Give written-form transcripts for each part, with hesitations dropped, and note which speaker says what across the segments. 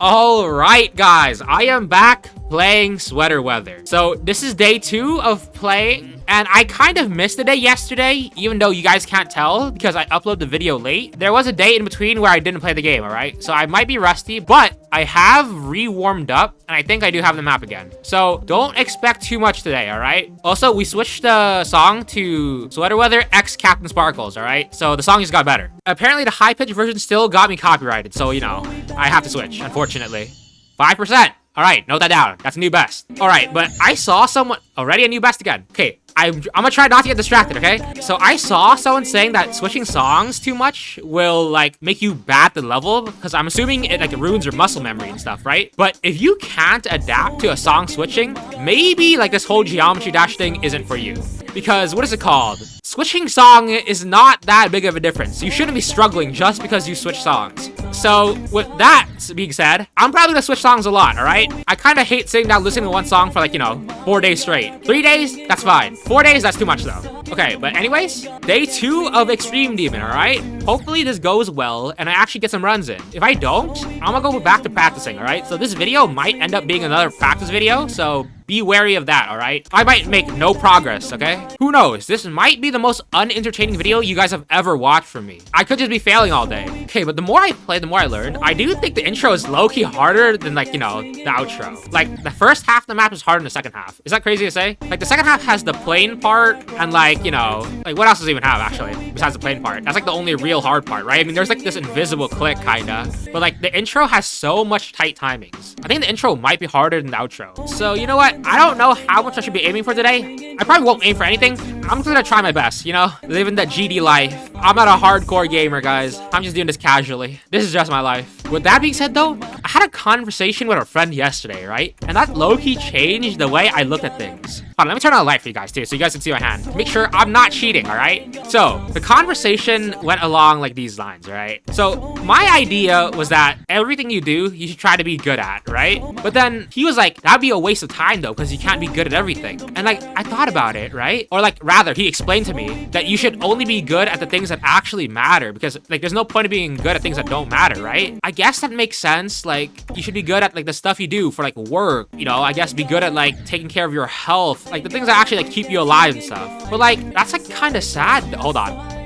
Speaker 1: All right, guys, I am back playing Sweater Weather. So this is day 2 of playing, and I kind of missed a day yesterday, even though you guys can't tell because I uploaded the video late. There was a day in between where I didn't play the game, all right? So I might be rusty, but I have re-warmed up, and I think I do have the map again. So don't expect too much today, all right? Also, we switched the song to Sweater Weather X Captain Sparkles, all right? So the song just got better. Apparently, the high-pitched version still got me copyrighted, so, you know, I have to switch, unfortunately. 5%. All right, note that down. That's a new best. All right, but I saw someone already a new best again. Okay, I'm gonna try not to get distracted, okay? So I saw someone saying that switching songs too much will like make you bad the level because I'm assuming it like ruins your muscle memory and stuff, right? But if you can't adapt to a song switching, maybe like this whole geometry dash thing isn't for you. Because what is it called? Switching song is not that big of a difference. You shouldn't be struggling just because you switch songs. So with that being said, I'm probably gonna switch songs a lot, all right? I kind of hate sitting down listening to one song for like, you know, 4 days straight. 3 days, that's fine. 4 days, that's too much though. Okay, but anyways, day 2 of Extreme Demon, all right? Hopefully this goes well and I actually get some runs in. If I don't, I'm gonna go back to practicing, all right? So this video might end up being another practice video, so be wary of that, all right? I might make no progress, okay? Who knows? This might be the most unentertaining video you guys have ever watched from me. I could just be failing all day. Okay, but the more I play, the more I learn. I do think the intro is low-key harder than, like, you know, the outro. Like, the first half of the map is harder than the second half. Is that crazy to say? Like, the second half has the plane part and, like, you know, like, what else does it even have, actually, besides the plane part? That's, like, the only real hard part, right? I mean, there's, like, this invisible click, kinda. But, like, the intro has so much tight timings. I think the intro might be harder than the outro. So, you know what? I don't know how much I should be aiming for today. I probably won't aim for anything. I'm just gonna try my best, you know? Living that GD life. I'm not a hardcore gamer, guys. I'm just doing this casually. This is just my life. With that being said, though, I had a conversation with a friend yesterday, right? And that low-key changed the way I look at things. Hold on, let me turn on the light for you guys, too, so you guys can see my hand. Make sure I'm not cheating, all right? So, the conversation went along like these lines, right? So, my idea was that everything you do, you should try to be good at, right? But then he was like, that'd be a waste of time, though, because you can't be good at everything. And, like, I thought about it, right? Or, like, rather, he explained to me that you should only be good at the things that actually matter because, like, there's no point of being good at things that don't matter, right? I guess that makes sense. Like, you should be good at, like, the stuff you do for, like, work, you know? I guess be good at, like, taking care of your health, like, the things that actually, like, keep you alive and stuff. But, like, that's, like, kind of sad. Hold on.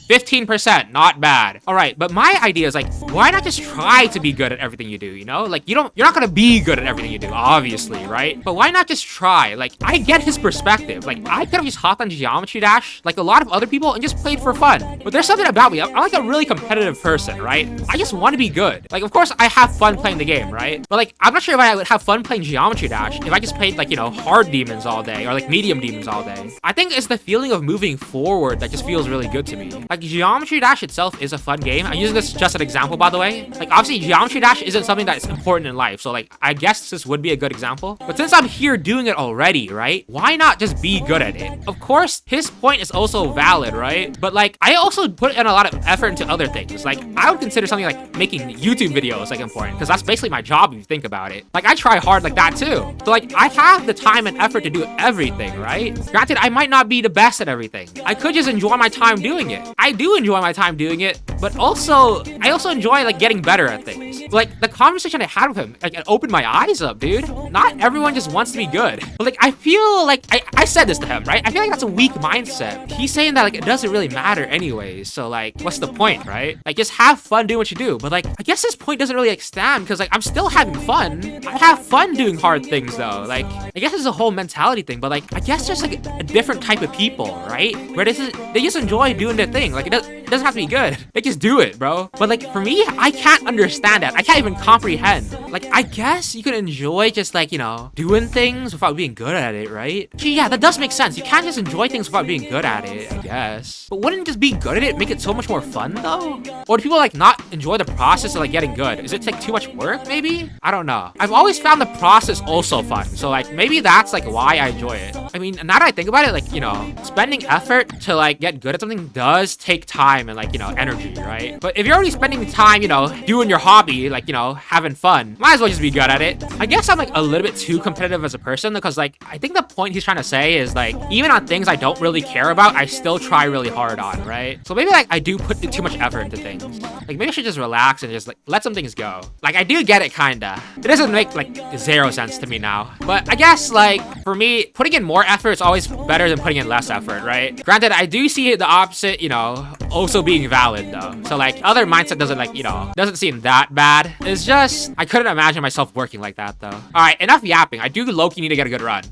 Speaker 1: 15%, not bad. All right, but my idea is like, why not just try to be good at everything you do, you know? Like, you're not gonna be good at everything you do, obviously, right? But why not just try? Like, I get his perspective. Like, I could have just hopped on Geometry Dash, like a lot of other people, and just played for fun. But there's something about me. I'm like a really competitive person, right? I just want to be good. Like, of course, I have fun playing the game, right? But like, I'm not sure if I would have fun playing Geometry Dash if I just played like, you know, hard demons all day or like medium demons all day. I think it's the feeling of moving forward that just feels really good to me. Like, Geometry Dash itself is a fun game. I'm using this just an example, by the way. Like, obviously, Geometry Dash isn't something that's important in life. So, like, I guess this would be a good example. But since I'm here doing it already, right? Why not just be good at it? Of course, his point is also valid, right? But, like, I also put in a lot of effort into other things. Like, I would consider something like making YouTube videos, like, important. Because that's basically my job if you think about it. Like, I try hard like that, too. So, like, I have the time and effort to do everything, right? Granted, I might not be the best at everything. I could just enjoy my time doing it. I do enjoy my time doing it, but also I also enjoy like getting better at things. Like the conversation I had with him, like it opened my eyes up, dude. Not everyone just wants to be good. But like I feel like I said this to him, right? I feel like that's a weak mindset. He's saying that like it doesn't really matter anyways. So like what's the point, right? Like just have fun doing what you do. But like I guess this point doesn't really like stand because like I'm still having fun. I have fun doing hard things though. Like I guess it's a whole mentality thing, but like I guess there's like a different type of people, right? Where they just enjoy doing their thing. Like it doesn't have to be good. They just do it, bro. But like for me, I can't understand that. I can't even comprehend. Like I guess you can enjoy just like, you know, doing things without being good at it, right? Gee, yeah, that does make sense. You can't just enjoy things without being good at it, I guess. But wouldn't just being good at it make it so much more fun though? Or do people like not enjoy the process of like getting good? Is it like too much work maybe? I don't know. I've always found the process also fun. So like maybe that's like why I enjoy it. I mean, now that I think about it, like, you know, spending effort to like get good at something does take time. time and like, you know, energy, right? But if you're already spending time, you know, doing your hobby, like, you know, having fun, might as well just be good at it. I guess I'm like a little bit too competitive as a person because like, I think the point he's trying to say is like, even on things I don't really care about, I still try really hard on, right? So maybe like I do put too much effort into things. Like maybe I should just relax and just like let some things go. Like I do get it kinda. It doesn't make like zero sense to me now. But I guess like for me, putting in more effort is always better than putting in less effort, right? Granted, I do see the opposite, you know, also being valid though. So like other mindset doesn't like, you know, doesn't seem that bad. It's just, I couldn't imagine myself working like that though. All right, enough yapping. I do low-key need to get a good run.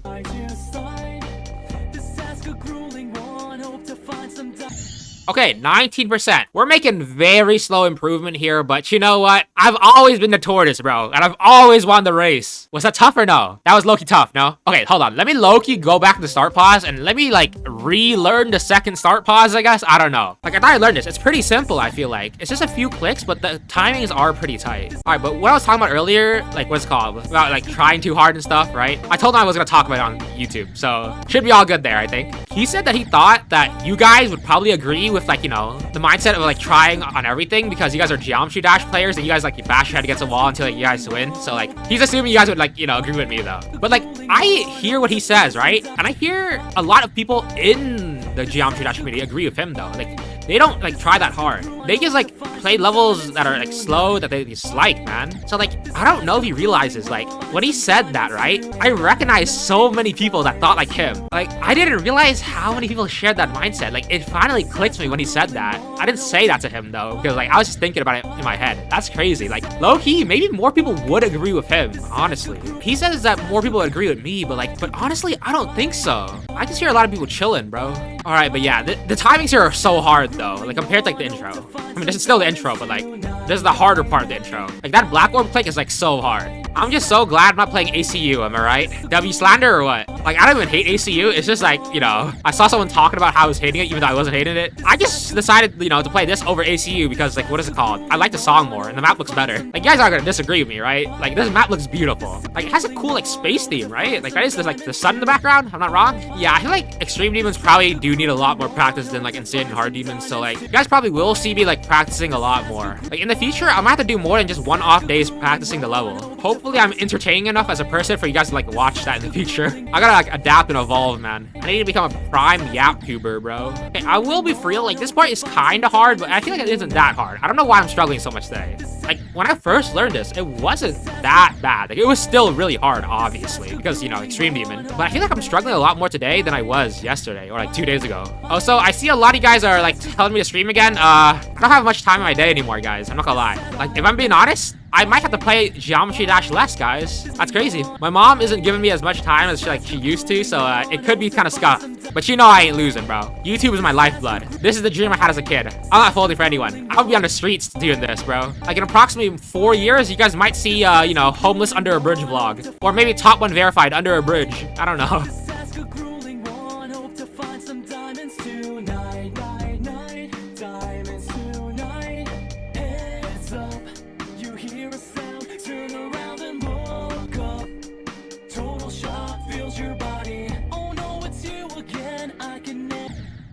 Speaker 1: Okay, 19%. We're making very slow improvement here, but you know what? I've always been the tortoise, bro, and I've always won the race. Was that tough or no? That was low-key tough, no? Okay, hold on. Let me low-key go back to the start pause, and let me, like, relearn the second start pause, I guess? I don't know. Like, I thought I learned this. It's pretty simple, I feel like. It's just a few clicks, but the timings are pretty tight. All right, but what I was talking about earlier, like, what's it called? About, like, trying too hard and stuff, right? I told him I was gonna talk about it on YouTube, so should be all good there, I think. He said that he thought that you guys would probably agree with, like, you know, the mindset of like trying on everything because you guys are Geometry Dash players and you guys like you bash your head against a wall until like, you guys win. So like he's assuming you guys would like, you know, agree with me though. But like I hear what he says, right? And I hear a lot of people in the Geometry Dash community agree with him though. Like they don't like try that hard. They just like play levels that are like slow that they just like, man. So like I don't know if he realizes like when he said that, right? I recognize so many people that thought like him. Like I didn't realize how many people shared that mindset. Like it finally clicked to me when he said that. I didn't say that to him though because like I was just thinking about it in my head. That's crazy. Like low-key, maybe more people would agree with him, honestly. He says that more people would agree with me, but honestly, I don't think so. I just hear a lot of people chilling, bro. All right, but yeah, the timings here are so hard though, like compared to like the intro. I mean, this is still the intro, but like this is the harder part of the intro. Like that black orb click is like so hard. I'm just so glad I'm not playing ACU, am I right? W slander or what? Like I don't even hate ACU. It's just like, you know, I saw someone talking about how I was hating it even though I wasn't hating it. I just decided, you know, to play this over ACU because like, what is it called? I like the song more and the map looks better. Like you guys aren't gonna disagree with me, right? Like this map looks beautiful. Like it has a cool like space theme, right? Like that is, there's like the sun in the background. I'm not wrong. Yeah, I feel like extreme demons probably do need a lot more practice than like insane and hard demons. So like you guys probably will see me like practicing a lot more. Like in the future, I'm gonna have to do more than just one-off days practicing the level. Hopefully I'm entertaining enough as a person for you guys to like watch that in the future. I gotta like adapt and evolve, man. I need to become a prime yap tuber, bro. Okay, I will be for real. Like this part is kind of hard, but I feel like it isn't that hard. I don't know why I'm struggling so much today. Like when I first learned this, it wasn't that bad. Like it was still really hard, obviously, because you know, extreme demon. But I feel like I'm struggling a lot more today than I was yesterday or like 2 days ago. Also, I see a lot of you guys are like telling me to stream again. I don't have much time in my day anymore, guys. I'm not gonna lie. Like if I'm being honest, I might have to play Geometry Dash less, guys. That's crazy. My mom isn't giving me as much time as she used to, so it could be kind of scuffed. But you know I ain't losing, bro. YouTube is my lifeblood. This is the dream I had as a kid. I'm not folding for anyone. I'll be on the streets doing this, bro. Like in approximately 4 years, you guys might see, you know, homeless under a bridge vlog. Or maybe top 1 verified under a bridge. I don't know.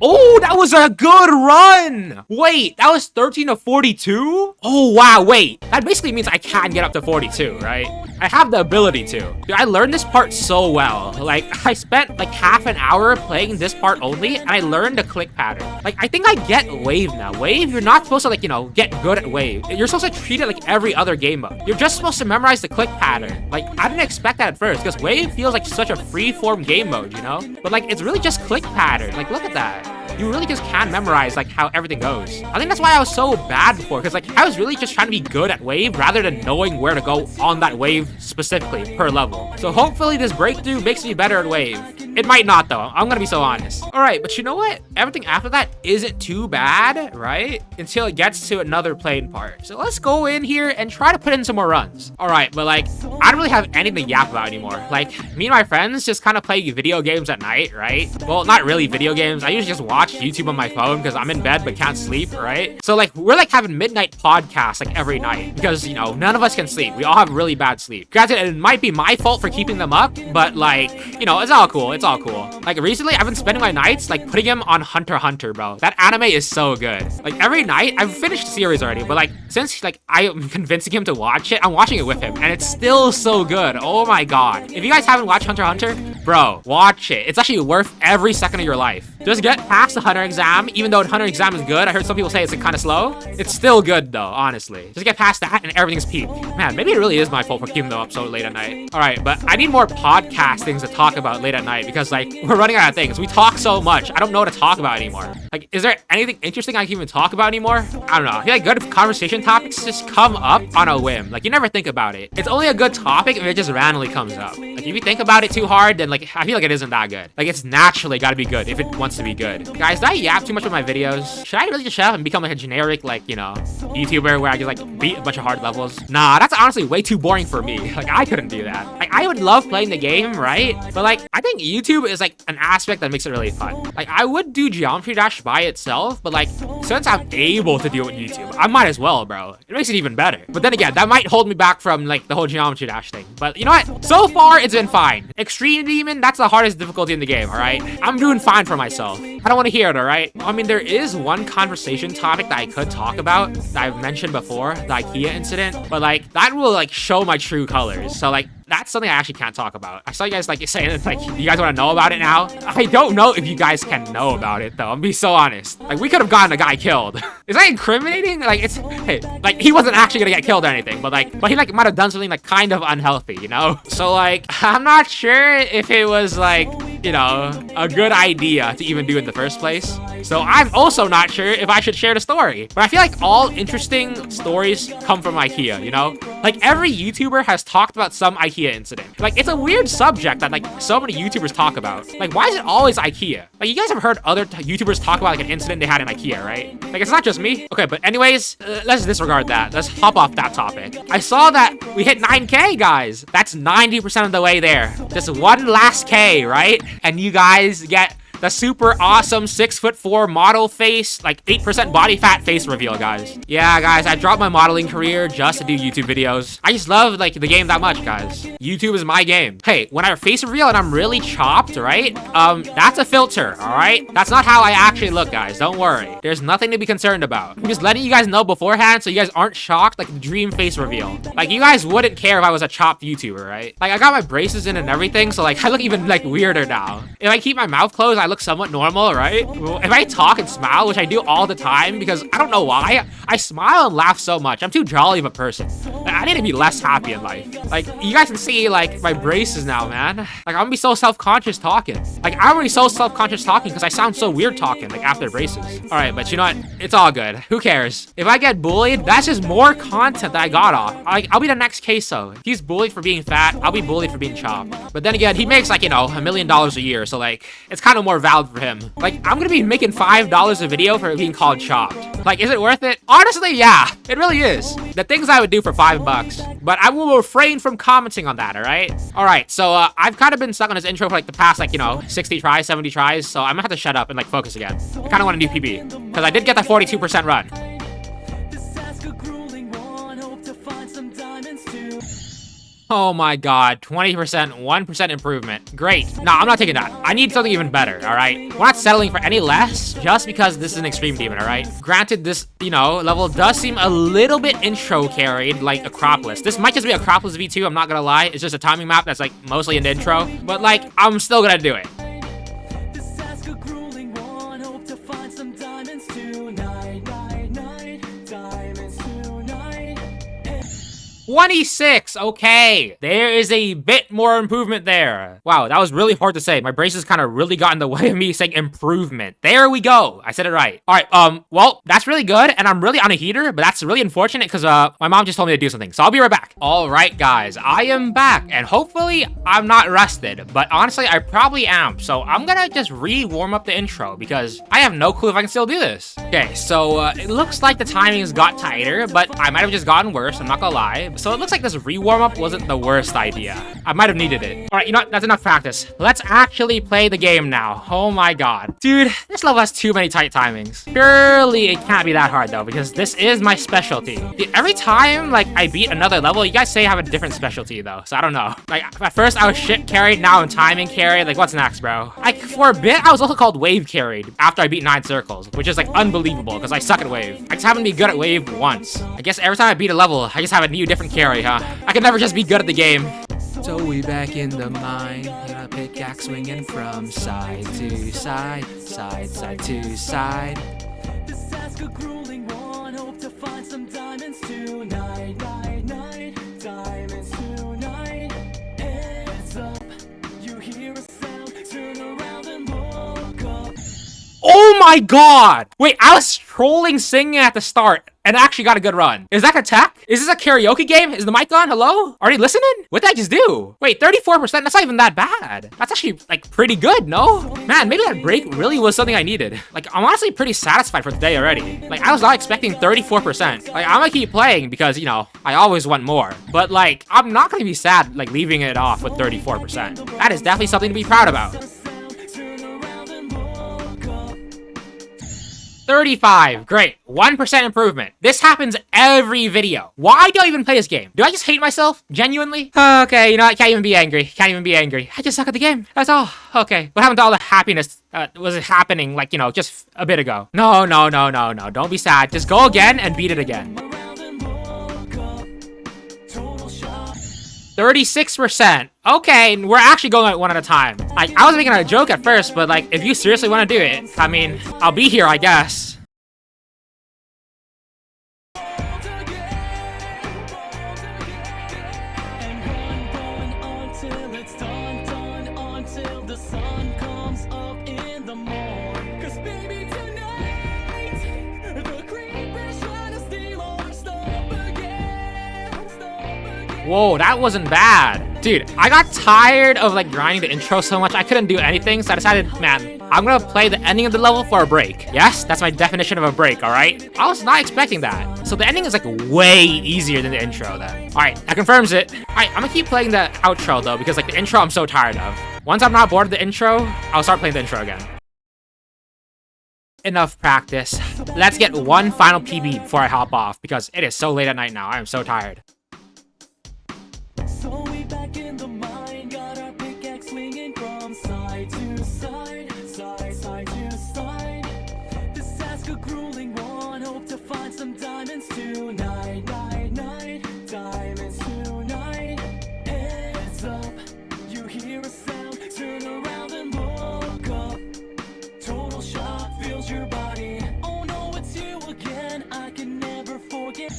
Speaker 1: Oh, that was a good run. Wait, that was 13 to 42? Oh, wow, wait. That basically means I can get up to 42, right? I have the ability to. Dude, I learned this part so well. Like, I spent like half an hour playing this part only, and I learned the click pattern. Like, I think I get Wave now. Wave, you're not supposed to, like, you know, get good at Wave. You're supposed to treat it like every other game mode. You're just supposed to memorize the click pattern. Like, I didn't expect that at first, because Wave feels like such a free-form game mode, you know? But, like, it's really just click pattern. Like, look at that. You really just can't memorize like how everything goes. I think that's why I was so bad before, because like I was really just trying to be good at Wave rather than knowing where to go on that Wave specifically per level. So hopefully this breakthrough makes me better at Wave. It might not though, I'm gonna be so honest. All right, but you know what? Everything after that isn't too bad, right? Until it gets to another plane part. So let's go in here and try to put in some more runs. All right, but like, I don't really have anything to yap about anymore. Like, me and my friends just kind of play video games at night, right? Well, not really video games. I usually just watch YouTube on my phone because I'm in bed but can't sleep, right? So like, we're like having midnight podcasts like every night because, you know, none of us can sleep. We all have really bad sleep. Granted, it might be my fault for keeping them up, but like, you know, it's all cool. It's all all cool. Like recently, I've been spending my nights like putting him on Hunter x Hunter, bro. That anime is so good. Like every night, I've finished the series already, but like since like I'm convincing him to watch it, I'm watching it with him, and it's still so good. Oh my god. If you guys haven't watched Hunter x Hunter, bro, watch it. It's actually worth every second of your life. Just get past the Hunter exam. Even though the Hunter exam is good, I heard some people say it's like, kind of slow. It's still good though, honestly. Just get past that and everything's peak. Man, maybe it really is my fault for keeping them up so late at night. All right, but I need more podcast things to talk about late at night because like we're running out of things. We talk so much. I don't know what to talk about anymore. Like, is there anything interesting I can even talk about anymore? I don't know. I feel like good conversation topics just come up on a whim. Like you never think about it. It's only a good topic if it just randomly comes up. Like if you think about it too hard, then like I feel like it isn't that good. Like it's naturally got to be good if it wants to be good. Guys, did I yap too much with my videos? Should I really just shut up and become like a generic like, you know, YouTuber where I just like beat a bunch of hard levels? Nah, that's honestly way too boring for me. Like I couldn't do that. Like I would love playing the game, right? But like I think YouTube is like an aspect that makes it really fun. Like I would do Geometry Dash by itself, but like since I'm able to do it with YouTube, I might as well, bro. It makes it even better. But then again, that might hold me back from like the whole Geometry Dash thing. But you know what? So far, it's been fine. Extreme Demon, that's the hardest difficulty in the game, all right? I'm doing fine for myself. I don't want to hear it, all right? I mean, there is one conversation topic that I could talk about that I've mentioned before, the IKEA incident, but like that will like show my true colors. So like that's something I actually can't talk about. I saw you guys like saying like you guys want to know about it now. I don't know if you guys can know about it though. I'm gonna be so honest. Like we could have gotten a guy killed. Is that incriminating? Like it's hey, like he wasn't actually gonna get killed or anything, but he like might have done something like kind of unhealthy, you know? So like I'm not sure if it was like, you know, a good idea to even do in the first place. So I'm also not sure if I should share the story. But I feel like all interesting stories come from IKEA, you know? Like every YouTuber has talked about some IKEA incident. Like it's a weird subject that like so many YouTubers talk about. Like why is it always IKEA? Like you guys have heard other YouTubers talk about like an incident they had in IKEA, right? Like it's not just me. Okay, but anyways, let's disregard that. Let's hop off that topic. I saw that we hit 9K, guys. That's 90% of the way there. Just one last K, right? And you guys get the super awesome 6'4" model face, like 8% body fat face reveal, guys. Yeah, guys, I dropped my modeling career just to do YouTube videos. I just love like the game that much, guys. YouTube is my game. Hey, when I face reveal and I'm really chopped, right? That's a filter, all right? That's not how I actually look, guys. Don't worry. There's nothing to be concerned about. I'm just letting you guys know beforehand so you guys aren't shocked like the dream face reveal. Like you guys wouldn't care if I was a chopped YouTuber, right? Like I got my braces in and everything, so like I look even like weirder now. If I keep my mouth closed, I look somewhat normal, right? If I talk and smile, which I do all the time because I don't know why, I smile and laugh so much. I'm too jolly of a person. I need to be less happy in life. Like, you guys can see, like, my braces now, man. Like, I'm gonna be so self-conscious talking. Like, I'm already so self-conscious talking because I sound so weird talking, like, after braces. All right, but you know what? It's all good. Who cares? If I get bullied, that's just more content that I got off. Like, I'll be the next queso. If he's bullied for being fat, I'll be bullied for being chopped. But then again, he makes, like, you know, $1 million a year, so, like, it's kind of more valid for him. Like, I'm gonna be making $5 a video for being called chopped. Like, is it worth it? Honestly, yeah, it really is. The things I would do for $5, but I will refrain from commenting on that, all right? All right, so I've kind of been stuck on this intro for like the past, like, you know, 60 tries, 70 tries, so I'm gonna have to shut up and like focus again. I kind of want to do PB, because I did get that 42% run. Oh my god, 20%, 1% improvement. Great. Nah, I'm not taking that. I need something even better, all right? We're not settling for any less just because this is an extreme demon, all right? Granted, this, you know, level does seem a little bit intro carried, like Acropolis. This might just be Acropolis V2, I'm not gonna lie. It's just a timing map that's like mostly an intro, but like, I'm still gonna do it. 26, okay. There is a bit more improvement there. Wow, that was really hard to say. My braces kind of really got in the way of me saying improvement. There we go. I said it right. All right, well, that's really good, and I'm really on a heater, but that's really unfortunate because my mom just told me to do something, so I'll be right back. All right, guys, I am back, and hopefully I'm not rusted, but honestly, I probably am, so I'm gonna just re-warm up the intro because I have no clue if I can still do this. Okay, so it looks like the timing has got tighter, but I might have just gotten worse, I'm not gonna lie. So it looks like this re-warm up wasn't the worst idea. I might have needed it. All right, you know what? That's enough practice. Let's actually play the game now. Oh my god. Dude, this level has too many tight timings. Surely it can't be that hard though, because this is my specialty. Dude, every time like I beat another level, you guys say I have a different specialty though, so I don't know. Like at first I was shit carried, now I'm timing carried. Like what's next, bro? Like for a bit I was also called wave carried after I beat 9 circles, which is like unbelievable because I suck at wave. I just haven't been good at wave once. I guess every time I beat a level, I just have a new different carry, huh? I can never just be good at the game. So we back in the mine, got a pickaxe swinging from side to side, side to side. This task a grueling one, hope to find some diamonds tonight, diamonds tonight. Heads up, you hear a sound, turn around and look up. Oh my god! Wait, I was trolling singing at the start and actually got a good run. Is that a tech? Is this a karaoke game? Is the mic on? Hello? Are you listening? What did I just do? Wait, 34%? That's not even that bad. That's actually like pretty good, no? Man, maybe that break really was something I needed. Like, I'm honestly pretty satisfied for the day already. Like, I was not expecting 34%. Like, I'm gonna keep playing because, you know, I always want more. But like, I'm not gonna be sad like leaving it off with 34%. That is definitely something to be proud about. 35, great, 1% improvement. This happens every video. Why do I even play this game? Do I just hate myself? Genuinely? Okay, you know, I can't even be angry. Can't even be angry. I just suck at the game. That's all. Okay, what happened to all the happiness was it happening like, you know, just a bit ago? No, don't be sad. Just go again and beat it again. 36%. Okay, we're actually going at one at a time. Like, I was making a joke at first, but like, if you seriously want to do it, I mean, I'll be here, I guess. Whoa, that wasn't bad. Dude, I got tired of like grinding the intro so much I couldn't do anything, so I decided, man, I'm gonna play the ending of the level for a break. Yes, that's my definition of a break, alright? I was not expecting that. So the ending is like way easier than the intro then. Alright, that confirms it. Alright, I'm gonna keep playing the outro though, because like the intro I'm so tired of. Once I'm not bored of the intro, I'll start playing the intro again. Enough practice. Let's get one final PB before I hop off, because it is so late at night now. I am so tired. So we back in the mine, got our pickaxe swinging from side to side, side to side. This task a grueling one, hope to find some diamonds tonight, diamonds tonight. Heads up, you hear a sound, turn around and look up. Total shock fills your body. Oh no, it's you again. I can never forget.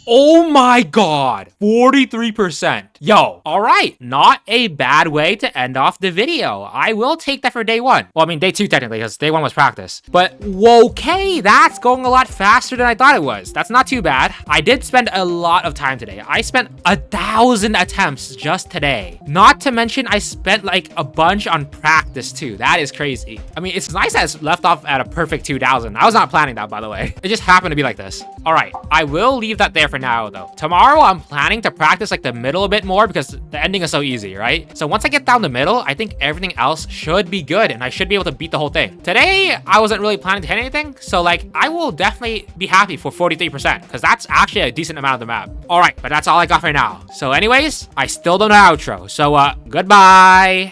Speaker 1: Oh my god, 43%. Yo, all right, not a bad way to end off the video. I will take that for day 1. Well, I mean day 2 technically, because day 1 was practice. But okay, that's going a lot faster than I thought it was. That's not too bad. I did spend a lot of time today. I spent 1,000 attempts just today. Not to mention I spent like a bunch on practice too. That is crazy. I mean, it's nice that it's left off at a perfect 2,000. I was not planning that, by the way. It just happened to be like this. All right, I will leave that there for now though. Tomorrow I'm planning to practice like the middle a bit more because the ending is so easy, right? So once I get down the middle, I think everything else should be good and I should be able to beat the whole thing. Today, I wasn't really planning to hit anything, so like I will definitely be happy for 43% because that's actually a decent amount of the map. All right, but that's all I got for now. So anyways, I still don't know outro. So goodbye.